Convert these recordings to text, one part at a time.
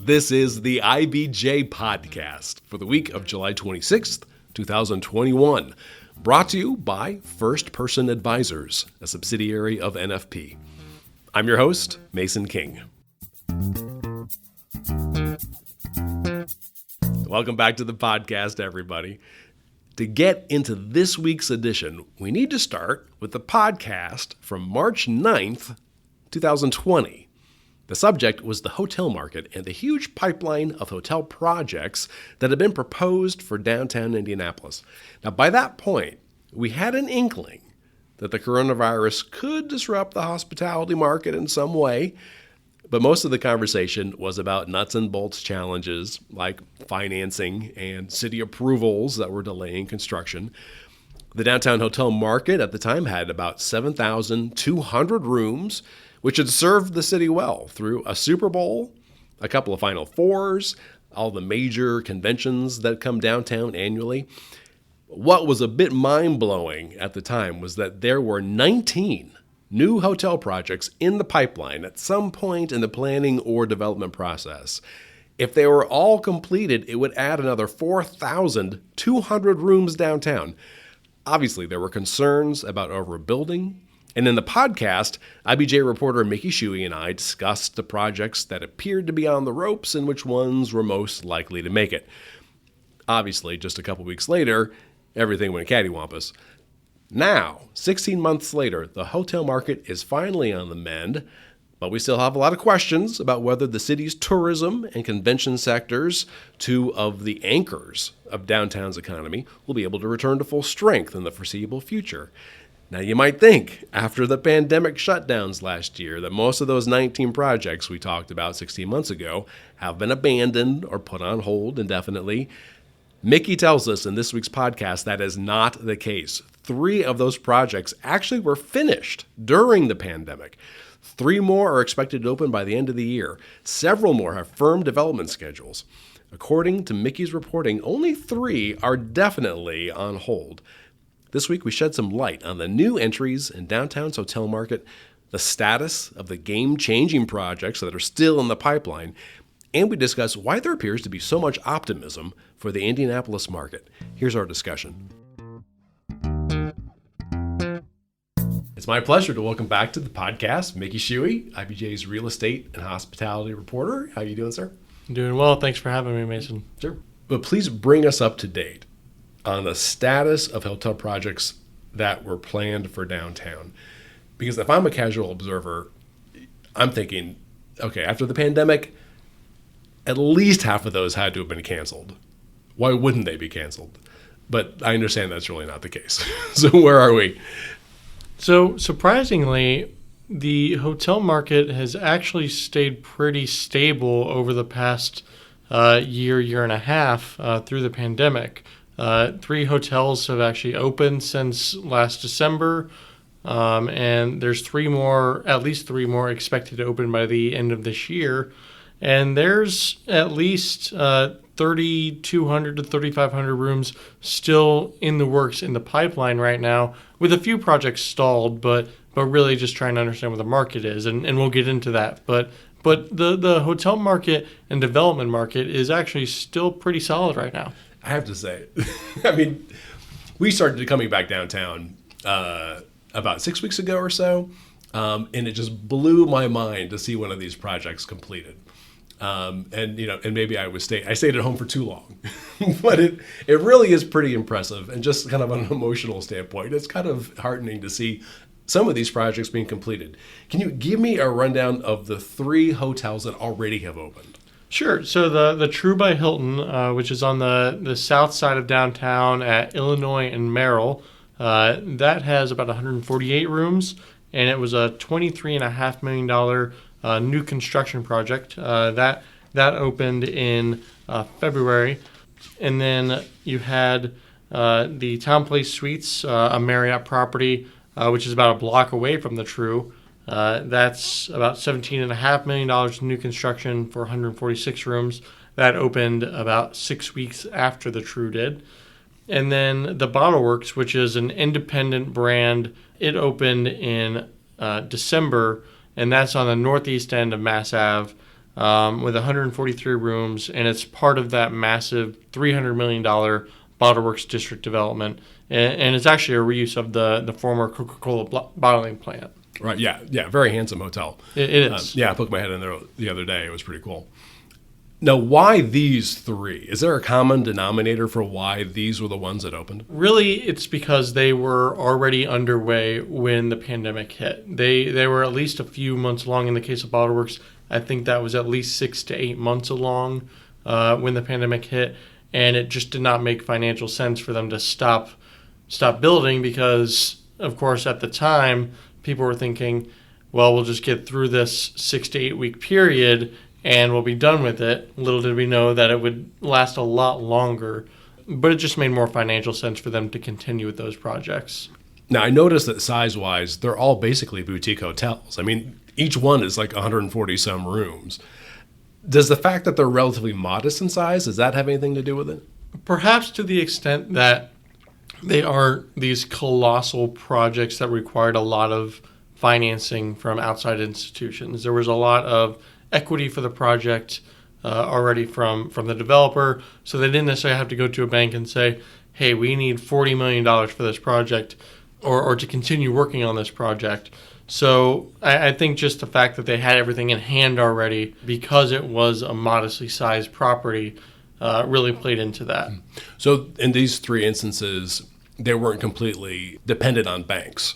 This is the IBJ podcast for the week of July 26th, 2021, brought to you by First Person Advisors, a subsidiary of NFP. I'm your host, Mason King. Welcome back to the podcast, everybody. To get into this week's edition, we need to start with the podcast from March 9th, 2020. The subject was the hotel market and the huge pipeline of hotel projects that had been proposed for downtown Indianapolis. Now, by that point, we had an inkling that the coronavirus could disrupt the hospitality market in some way, but most of the conversation was about nuts and bolts challenges like financing and city approvals that were delaying construction. The downtown hotel market at the time had about 7,200 rooms, which had served the city well through a Super Bowl, a couple of Final Fours, all the major conventions that come downtown annually. What was a bit mind-blowing at the time was that there were 19 new hotel projects in the pipeline at some point in the planning or development process. If they were all completed, it would add another 4,200 rooms downtown. Obviously, there were concerns about overbuilding. And in the podcast, IBJ reporter Mickey Shuey and I discussed the projects that appeared to be on the ropes and which ones were most likely to make it. Obviously, just a couple weeks later, everything went cattywampus. Now, 16 months later, the hotel market is finally on the mend, but we still have a lot of questions about whether the city's tourism and convention sectors, two of the anchors of downtown's economy, will be able to return to full strength in the foreseeable future. Now, you might think, after the pandemic shutdowns last year, that most of those 19 projects we talked about 16 months ago have been abandoned or put on hold indefinitely. Mickey tells us in this week's podcast that is not the case. 3 of those projects actually were finished during the pandemic. 3 more are expected to open by the end of the year. Several more have firm development schedules. According to Mickey's reporting, only 3 are definitely on hold. This week, we shed some light on the new entries in downtown's hotel market, the status of the game-changing projects that are still in the pipeline, and we discuss why there appears to be so much optimism for the Indianapolis market. Here's our discussion. It's my pleasure to welcome back to the podcast Mickey Shuey, IBJ's real estate and hospitality reporter. How are you doing, sir? I'm doing well. Thanks for having me, Mason. Sure. But please bring us up to date on the status of hotel projects that were planned for downtown. Because if I'm a casual observer, I'm thinking, okay, after the pandemic, at least half of those had to have been canceled. Why wouldn't they be canceled? But I understand that's really not the case. So where are we? So surprisingly, the hotel market has actually stayed pretty stable over the past year and a half through the pandemic. 3 hotels have actually opened since last December, and there's at least 3 more expected to open by the end of this year. And there's at least 3,200 to 3,500 rooms still in the works in the pipeline right now, with a few projects stalled, but really just trying to understand what the market is, and we'll get into that. But the hotel market and development market is actually still pretty solid right now. I have to say, I mean, we started coming back downtown about 6 weeks ago or so, and it just blew my mind to see one of these projects completed. And maybe I stayed at home for too long, but it really is pretty impressive. And just kind of on an emotional standpoint, it's kind of heartening to see some of these projects being completed. Can you give me a rundown of the 3 hotels that already have opened? Sure. So the True by Hilton, which is on the south side of downtown at Illinois and Merrill, that has about 148 rooms, and it was a $23.5 million new construction project. That opened in February. And then you had the Town Place Suites, a Marriott property, which is about a block away from the True. That's about $17.5 million in new construction for 146 rooms. That opened about 6 weeks after the True did. And then the Bottle Works, which is an independent brand, it opened in December, and that's on the northeast end of Mass Ave. with 143 rooms, and it's part of that massive $300 million Bottleworks district development. And it's actually a reuse of the former Coca-Cola bottling plant. Right, yeah, very handsome hotel. It is. I poked my head in there the other day. It was pretty cool. Now, why these three? Is there a common denominator for why these were the ones that opened? Really, it's because they were already underway when the pandemic hit. They were at least a few months along in the case of Bottleworks. I think that was at least 6 to 8 months along when the pandemic hit, and it just did not make financial sense for them to stop building because, of course, at the time, people were thinking, well, we'll just get through this 6 to 8 week period and we'll be done with it. Little did we know that it would last a lot longer, but it just made more financial sense for them to continue with those projects. Now, I noticed that size-wise, they're all basically boutique hotels. I mean, each one is like 140-some rooms. Does the fact that they're relatively modest in size, does that have anything to do with it? Perhaps to the extent that they aren't these colossal projects that required a lot of financing from outside institutions. There was a lot of equity for the project already from the developer, so they didn't necessarily have to go to a bank and say, hey, we need $40 million for this project or to continue working on this project. So I think just the fact that they had everything in hand already because it was a modestly sized property really played into that. So in these three instances, they weren't completely dependent on banks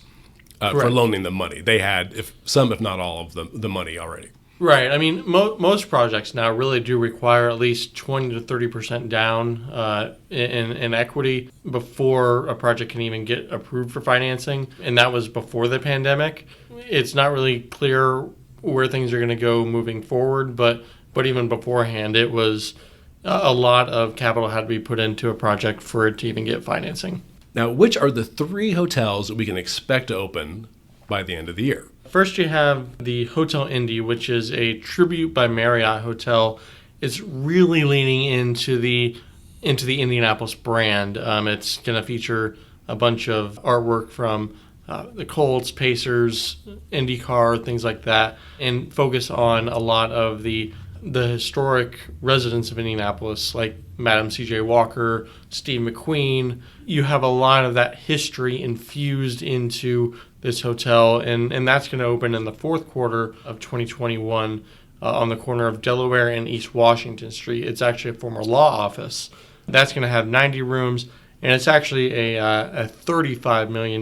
for loaning them money. They had if not all of the money already. Right. I mean, most projects now really do require at least 20 to 30% down in equity before a project can even get approved for financing. And that was before the pandemic. It's not really clear where things are going to go moving forward, but even beforehand, it was a lot of capital had to be put into a project for it to even get financing. Now, which are the three hotels that we can expect to open by the end of the year? First, you have the Hotel Indy, which is a Tribute by Marriott hotel. It's really leaning into the Indianapolis brand. It's going to feature a bunch of artwork from the Colts, Pacers, IndyCar, things like that, and focus on a lot of the historic residents of Indianapolis, like Madam C.J. Walker, Steve McQueen. You have a lot of that history infused into this hotel, and that's going to open in the fourth quarter of 2021 on the corner of Delaware and East Washington Street. It's actually a former law office. That's going to have 90 rooms, and it's actually a $35 million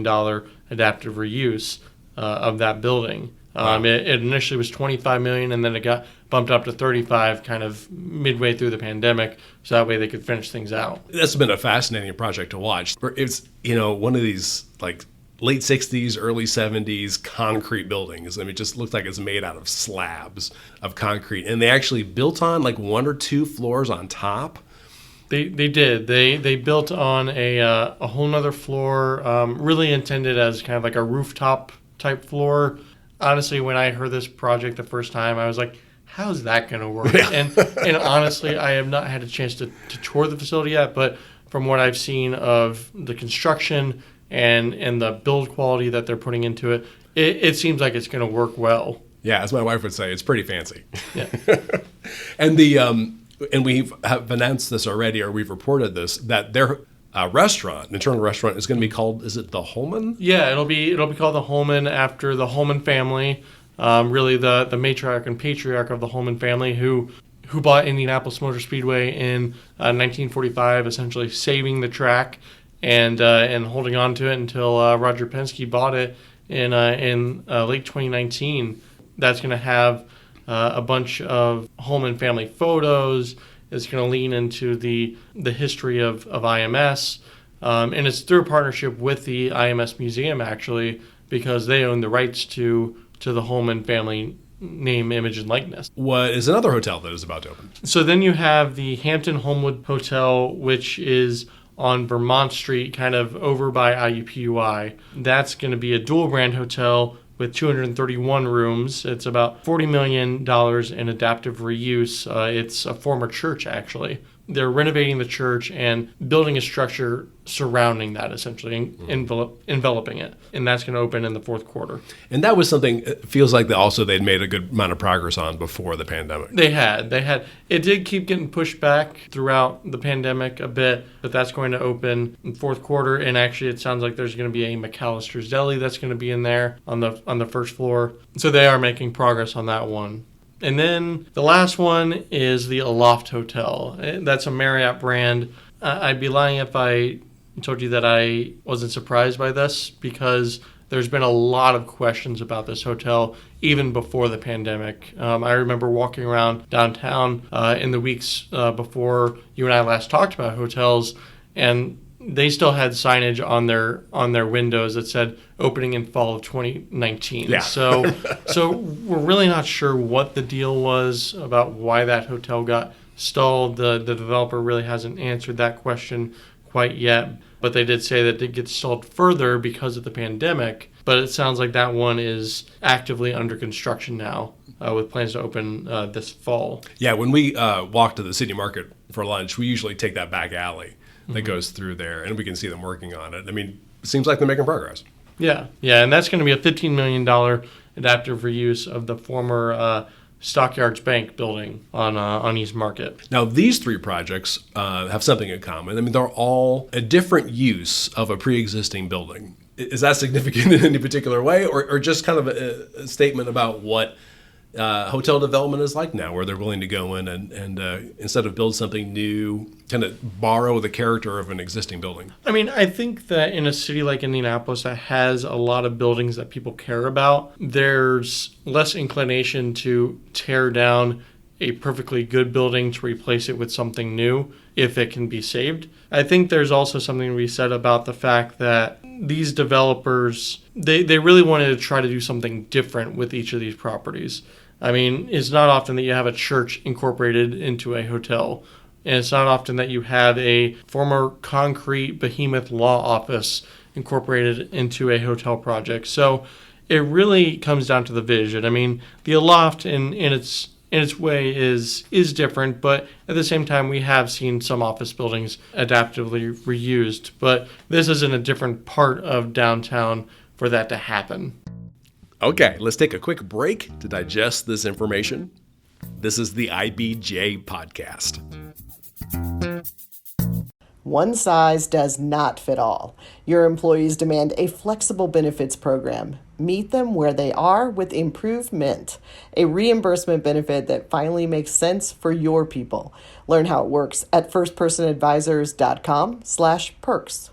adaptive reuse of that building. It initially was $25 million, and then it got bumped up to $35 kind of midway through the pandemic, so that way they could finish things out. That's been a fascinating project to watch. It's, one of these like late 60s, early 70s concrete buildings. I mean, it just looks like it's made out of slabs of concrete. And they actually built on like one or two floors on top. They did. They built on a whole nother floor, really intended as kind of like a rooftop type floor. Honestly, when I heard this project the first time, I was like, how's that going to work? Yeah. And honestly, I have not had a chance to tour the facility yet, but from what I've seen of the construction and the build quality that they're putting into it, it seems like it's going to work well. Yeah, as my wife would say, it's pretty fancy. Yeah. And we have announced this already, or we've reported this, that their internal restaurant is going to be called, is it the Holman? Yeah, it'll be called the Holman after the Holman family, really the matriarch and patriarch of the Holman family who bought Indianapolis Motor Speedway in 1945, essentially saving the track and holding on to it until Roger Penske bought it in late 2019. That's going to have a bunch of Holman family photos. It's going to lean into the history of IMS. And it's through a partnership with the IMS Museum, actually, because they own the rights to the Holman family name, image, and likeness. What is another hotel that is about to open? So then you have the Hampton Homewood Hotel, which is on Vermont Street, kind of over by IUPUI. That's going to be a dual brand hotel with 231 rooms. It's about $40 million in adaptive reuse. It's a former church, actually. they're renovating the church and building a structure surrounding that, essentially, enveloping it. And that's going to open in the fourth quarter. And that was something, it feels like they'd made a good amount of progress on before the pandemic. They had. It did keep getting pushed back throughout the pandemic a bit, but that's going to open in fourth quarter. And actually, it sounds like there's going to be a McAllister's Deli that's going to be in there on the first floor. So they are making progress on that one. And then the last one is the Aloft Hotel. That's a Marriott brand. I'd be lying if I told you that I wasn't surprised by this, because there's been a lot of questions about this hotel even before the pandemic. I remember walking around downtown in the weeks before you and I last talked about hotels, and they still had signage on their windows that said opening in fall of 2019. Yeah. So we're really not sure what the deal was about why that hotel got stalled. The developer really hasn't answered that question quite yet, but they did say that it gets stalled further because of the pandemic. But it sounds like that one is actively under construction now, with plans to open this fall. Yeah, when we walk to the city market for lunch, we usually take that back alley that goes through there, and we can see them working on it. I mean, it seems like they're making progress. Yeah, and that's going to be a $15 million adaptive reuse of the former Stockyards Bank building on East Market. Now, these three projects have something in common. I mean, they're all a different use of a pre-existing building. Is that significant in any particular way, or just kind of a statement about what hotel development is like now, where they're willing to go in and instead of build something new, kind of borrow the character of an existing building? I mean, I think that in a city like Indianapolis that has a lot of buildings that people care about, there's less inclination to tear down a perfectly good building to replace it with something new if it can be saved. I think there's also something to be said about the fact that these developers, they really wanted to try to do something different with each of these properties. I mean, it's not often that you have a church incorporated into a hotel, and it's not often that you have a former concrete behemoth law office incorporated into a hotel project. So it really comes down to the vision. I mean, the Aloft in its way is different, but at the same time, we have seen some office buildings adaptively reused. But this is in a different part of downtown for that to happen. Okay, let's take a quick break to digest this information. This is the IBJ Podcast. One size does not fit all. Your employees demand a flexible benefits program. Meet them where they are with Improvement, a reimbursement benefit that finally makes sense for your people. Learn how it works at firstpersonadvisors.com/perks.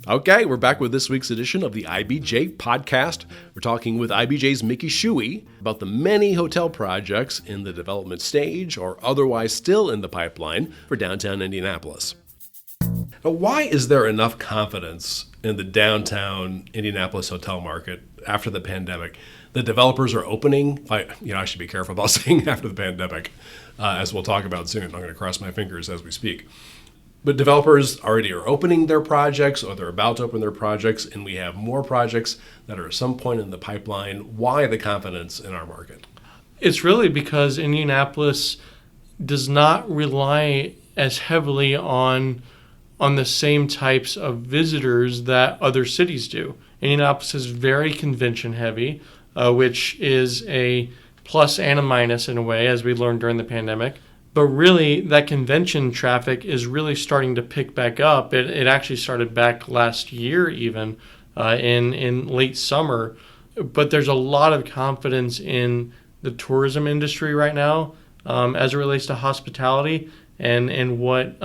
Okay, we're back with this week's edition of the IBJ Podcast. We're talking with IBJ's Mickey Shuey about the many hotel projects in the development stage or otherwise still in the pipeline for downtown Indianapolis. Now, why is there enough confidence in the downtown Indianapolis hotel market after the pandemic? The developers are opening. I should be careful about saying after the pandemic, as we'll talk about soon. I'm going to cross my fingers as we speak. But developers already are opening their projects, or they're about to open their projects, and we have more projects that are at some point in the pipeline. Why the confidence in our market? It's really because Indianapolis does not rely as heavily on the same types of visitors that other cities do. Indianapolis is very convention heavy, which is a plus and a minus in a way, as we learned during the pandemic. But really, that convention traffic is really starting to pick back up. It actually started back last year even, in late summer. But there's a lot of confidence in the tourism industry right now as it relates to hospitality and what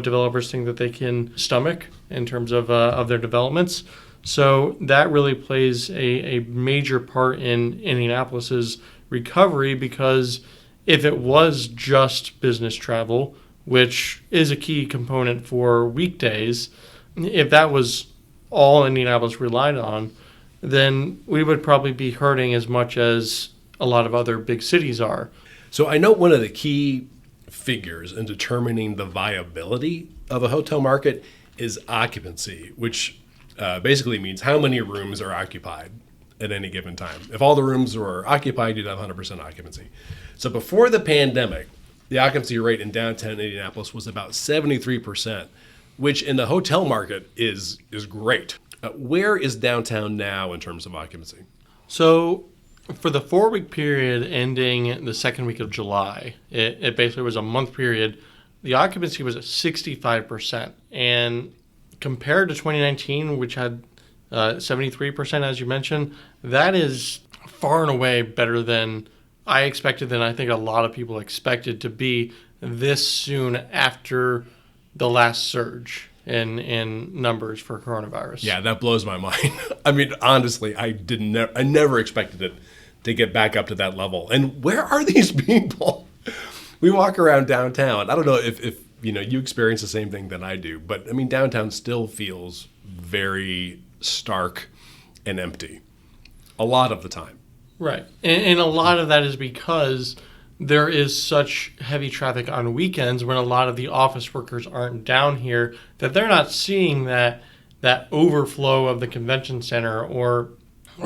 developers think that they can stomach in terms of their developments. So that really plays a major part in Indianapolis's recovery, because if it was just business travel, which is a key component for weekdays, if that was all Indianapolis relied on, then we would probably be hurting as much as a lot of other big cities are. So I know one of the key figures in determining the viability of a hotel market is occupancy, which basically means how many rooms are occupied at any given time. If all the rooms were occupied, you'd have 100% occupancy. So before the pandemic, the occupancy rate in downtown Indianapolis was about 73%, which in the hotel market is great. Where is downtown now in terms of occupancy? So for the 4-week period ending the second week of July, it basically was a month period. The occupancy was at 65%. And compared to 2019, which had 73%, as you mentioned, that is far and away better than I expected, than I think a lot of people expected to be this soon after the last surge in numbers for coronavirus. Yeah, that blows my mind. I mean, honestly, I never expected it to get back up to that level. And where are these people? We walk around downtown. I don't know if you experience the same thing that I do, but I mean, downtown still feels very stark and empty a lot of the time. Right. And a lot of that is because there is such heavy traffic on weekends when a lot of the office workers aren't down here, that they're not seeing that overflow of the convention center or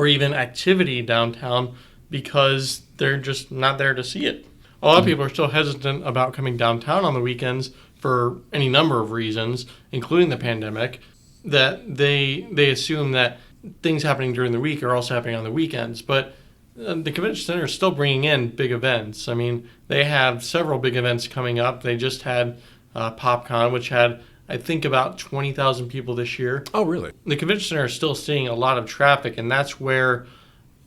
even activity downtown, because they're just not there to see it. A lot of people are still hesitant about coming downtown on the weekends for any number of reasons, including the pandemic, that they assume that things happening during the week are also happening on the weekends. But the convention center is still bringing in big events. I mean, they have several big events coming up. They just had PopCon, which had, I think, about 20,000 people this year. Oh, really? The convention center is still seeing a lot of traffic, and that's where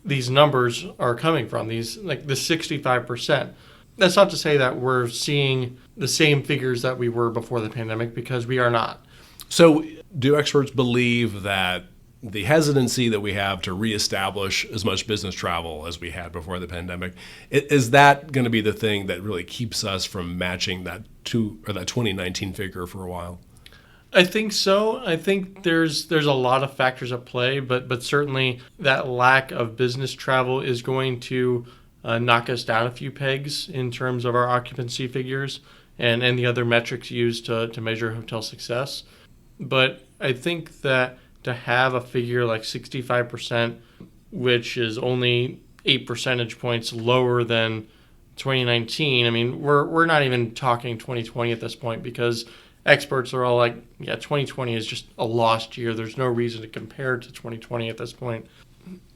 these numbers are coming from, these like the 65%. That's not to say that we're seeing the same figures that we were before the pandemic, because we are not. So do experts believe that the hesitancy that we have to reestablish as much business travel as we had before the pandemic, is that going to be the thing that really keeps us from matching that 2019 figure for a while? I think so. I think there's a lot of factors at play, but certainly that lack of business travel is going to knock us down a few pegs in terms of our occupancy figures and the other metrics used to measure hotel success. But I think that to have a figure like 65%, which is only 8 percentage points lower than 2019, I mean, we're not even talking 2020 at this point, because experts are all like, yeah, 2020 is just a lost year. There's no reason to compare to 2020 at this point.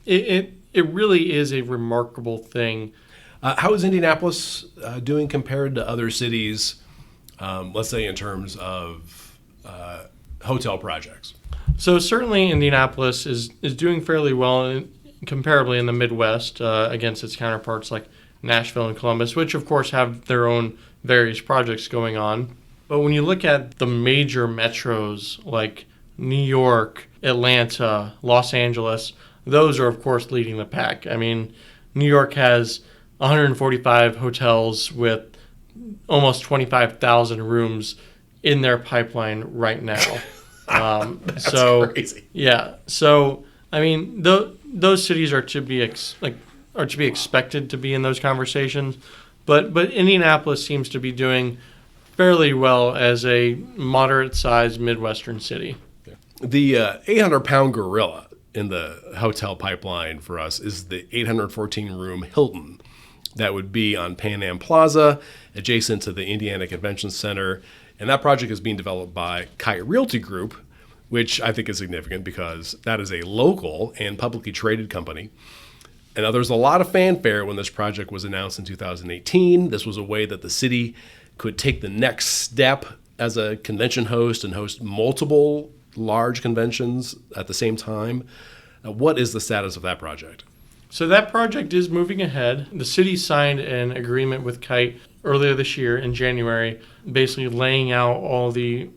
It really is a remarkable thing. How is Indianapolis doing compared to other cities, let's say in terms of hotel projects? So certainly Indianapolis is doing fairly well comparably in the Midwest against its counterparts like Nashville and Columbus, which of course have their own various projects going on. But when you look at the major metros like New York, Atlanta, Los Angeles, those are of course leading the pack. I mean, New York has 145 hotels with almost 25,000 rooms in their pipeline right now. That's crazy. Yeah. So I mean, those cities are to be expected to be in those conversations, but Indianapolis seems to be doing fairly well as a moderate-sized Midwestern city. The 800-pound gorilla in the hotel pipeline for us is the 814-room Hilton that would be on Pan Am Plaza, adjacent to the Indiana Convention Center. And that project is being developed by Kite Realty Group, which I think is significant because that is a local and publicly traded company. And there was a lot of fanfare when this project was announced in 2018. This was a way that the city could take the next step as a convention host and host multiple large conventions at the same time. What is the status of that project? So that project is moving ahead. The city signed an agreement with Kite earlier this year in January, basically laying out all the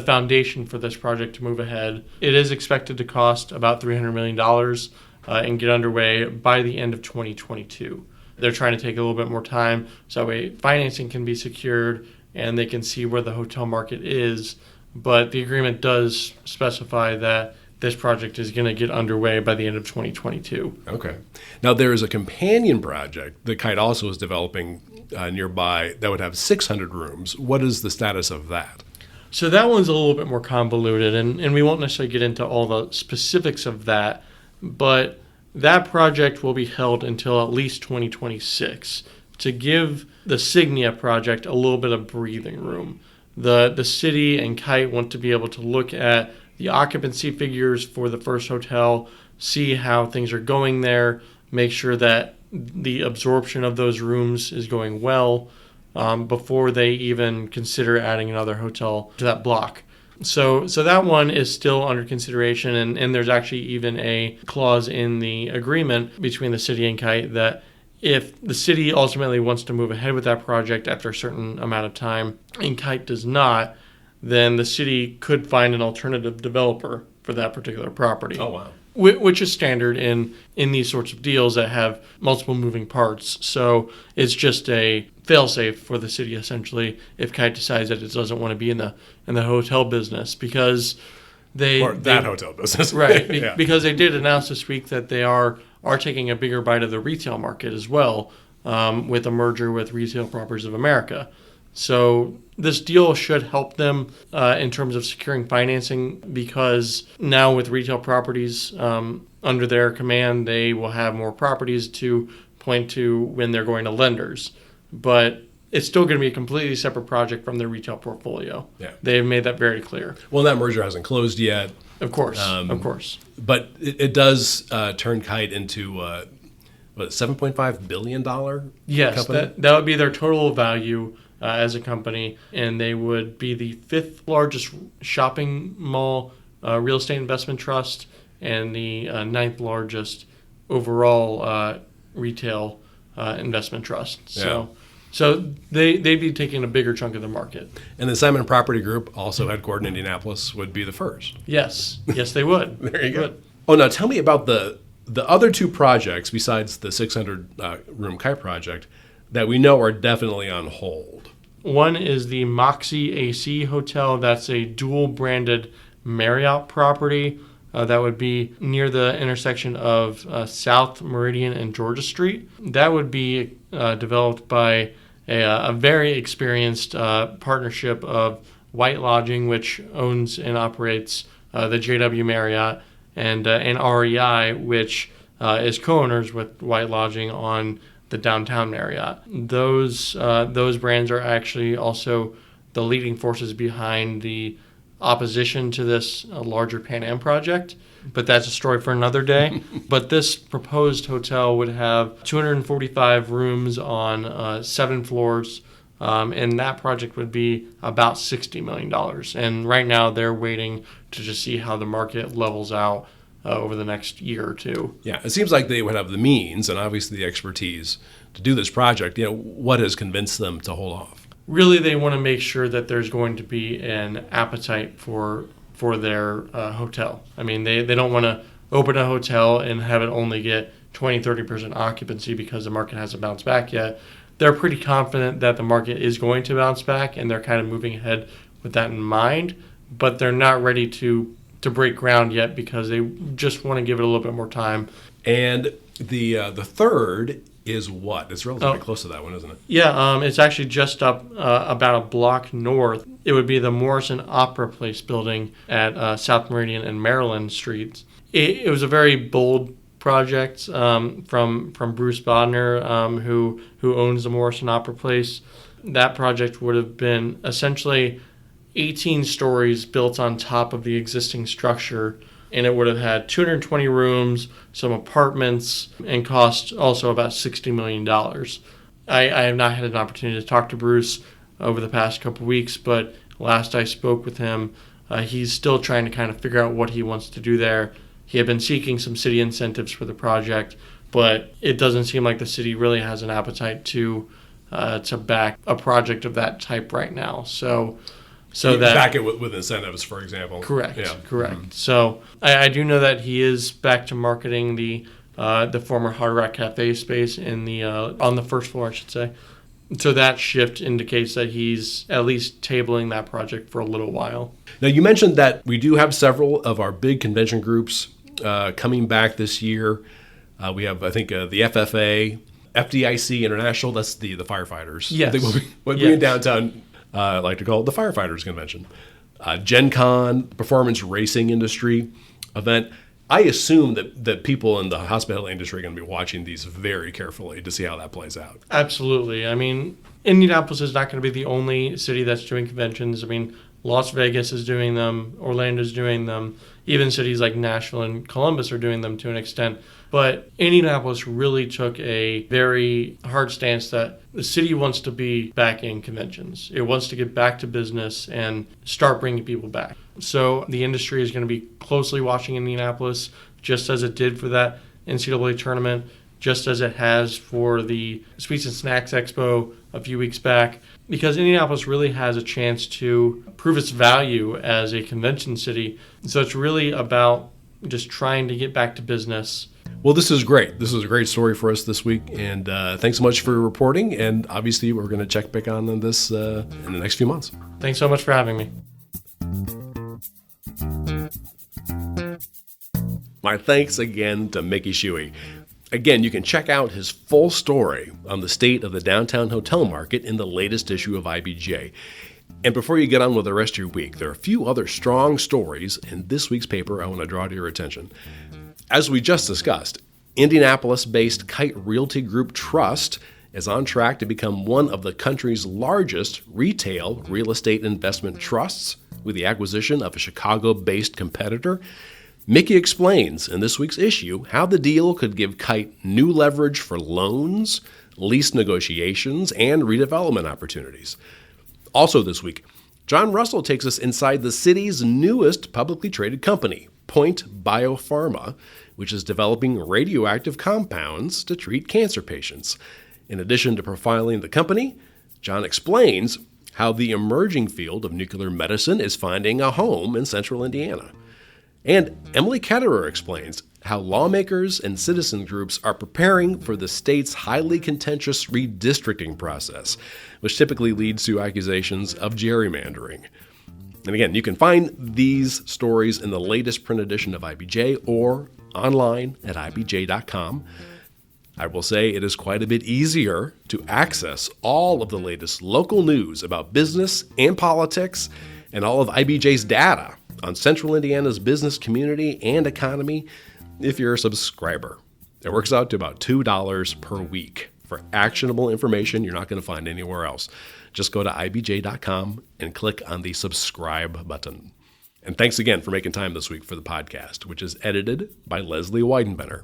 foundation for this project to move ahead. It is expected to cost about $300 million and get underway by the end of 2022. They're trying to take a little bit more time so that way financing can be secured and they can see where the hotel market is. But the agreement does specify that this project is going to get underway by the end of 2022. Okay. Now, there is a companion project that Kite also is developing nearby that would have 600 rooms. What is the status of that? So that one's a little bit more convoluted, and we won't necessarily get into all the specifics of that, but That project will be held until at least 2026 to give the Signia project a little bit of breathing room. The city and Kite want to be able to look at the occupancy figures for the first hotel, see how things are going there, make sure that the absorption of those rooms is going well before they even consider adding another hotel to that block. So that one is still under consideration, and there's actually even a clause in the agreement between the city and Kite that if the city ultimately wants to move ahead with that project after a certain amount of time and Kite does not, then the city could find an alternative developer for that particular property. Oh, wow. Which is standard in these sorts of deals that have multiple moving parts. So it's just a failsafe for the city, essentially, if Kite decides that it doesn't want to be in the hotel business, because hotel business. Right, Yeah. because they did announce this week that they are taking a bigger bite of the retail market as well, with a merger with Retail Properties of America. So this deal should help them in terms of securing financing, because now with Retail Properties under their command, they will have more properties to point to when they're going to lenders. But it's still going to be a completely separate project from their retail portfolio. Yeah. They've made that very clear. Well, that merger hasn't closed yet. Of course, of course. But it does turn Kite into $7.5 billion Yes, company? that would be their total value as a company, and they would be the 5th largest shopping mall real estate investment trust and the 9th largest overall retail investment trust. So they'd be taking a bigger chunk of the market. And the Simon Property Group, also headquartered in Indianapolis, would be the first. Yes, they would. There you go. Oh, now tell me about the other two projects besides the 600-room Kite project that we know are definitely on hold. One is the Moxie AC Hotel. That's a dual-branded Marriott property that would be near the intersection of South Meridian and Georgia Street. That would be developed by a very experienced partnership of White Lodging, which owns and operates the JW Marriott, and REI, which is co-owners with White Lodging on the downtown Marriott. Those brands are actually also the leading forces behind the opposition to this larger Pan Am project, but that's a story for another day. But this proposed hotel would have 245 rooms on 7 floors, and that project would be about $60 million. And right now they're waiting to just see how the market levels out over the next year or two. Yeah, it seems like they would have the means and obviously the expertise to do this project. What has convinced them to hold off? Really, they want to make sure that there's going to be an appetite for their hotel. I mean, they don't want to open a hotel and have it only get 20-30% occupancy because the market hasn't bounced back yet. They're pretty confident that the market is going to bounce back, and they're kind of moving ahead with that in mind, but they're not ready to break ground yet because they just want to give it a little bit more time. And the third is what? It's relatively close to that one, isn't it? Yeah, it's actually just up about a block north. It would be the Morrison Opera Place building at South Meridian and Maryland Streets. It was a very bold project from Bruce Bodner, who owns the Morrison Opera Place. That project would have been essentially 18 stories built on top of the existing structure, and it would have had 220 rooms, some apartments, and cost also about $60 million. I have not had an opportunity to talk to Bruce over the past couple of weeks, but last I spoke with him, he's still trying to kind of figure out what he wants to do there. He had been seeking some city incentives for the project, but it doesn't seem like the city really has an appetite to back a project of that type right now. So that back it with incentives, for example. Correct. Yeah. Correct. Mm-hmm. So I do know that he is back to marketing the former Hard Rock Cafe space in the on the first floor, I should say. So that shift indicates that he's at least tabling that project for a little while. Now, you mentioned that we do have several of our big convention groups coming back this year. We have, I think, the FFA, FDIC International. That's the firefighters. Yes. I think we'll be in downtown. I like to call it the Firefighters Convention. Gen Con, performance racing industry event. I assume that people in the hospitality industry are going to be watching these very carefully to see how that plays out. Absolutely. I mean, Indianapolis is not going to be the only city that's doing conventions. I mean, Las Vegas is doing them, Orlando's doing them, even cities like Nashville and Columbus are doing them to an extent. But Indianapolis really took a very hard stance that the city wants to be back in conventions. It wants to get back to business and start bringing people back. So the industry is going to be closely watching Indianapolis, just as it did for that NCAA tournament, just as it has for the Sweets and Snacks Expo a few weeks back, because Indianapolis really has a chance to prove its value as a convention city. So it's really about just trying to get back to business. Well, this is great. This is a great story for us this week, and thanks so much for reporting, and obviously we're going to check back on this in the next few months. Thanks so much for having me. My thanks again to Mickey Shuey. Again, you can check out his full story on the state of the downtown hotel market in the latest issue of IBJ. And before you get on with the rest of your week, there are a few other strong stories in this week's paper I want to draw to your attention. As we just discussed, Indianapolis-based Kite Realty Group Trust is on track to become one of the country's largest retail real estate investment trusts with the acquisition of a Chicago-based competitor. Mickey explains in this week's issue how the deal could give Kite new leverage for loans, lease negotiations, and redevelopment opportunities. Also this week, John Russell takes us inside the city's newest publicly traded company, Point Biopharma, which is developing radioactive compounds to treat cancer patients. In addition to profiling the company, John explains how the emerging field of nuclear medicine is finding a home in central Indiana. And Emily Ketterer explains how lawmakers and citizen groups are preparing for the state's highly contentious redistricting process, which typically leads to accusations of gerrymandering. And again, you can find these stories in the latest print edition of IBJ or online at ibj.com. I will say it is quite a bit easier to access all of the latest local news about business and politics and all of IBJ's data on Central Indiana's business community and economy if you're a subscriber. It works out to about $2 per week for actionable information you're not going to find anywhere else. Just go to ibj.com and click on the subscribe button. And thanks again for making time this week for the podcast, which is edited by Leslie Weidenbender.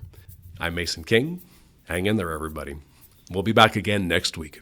I'm Mason King. Hang in there, everybody. We'll be back again next week.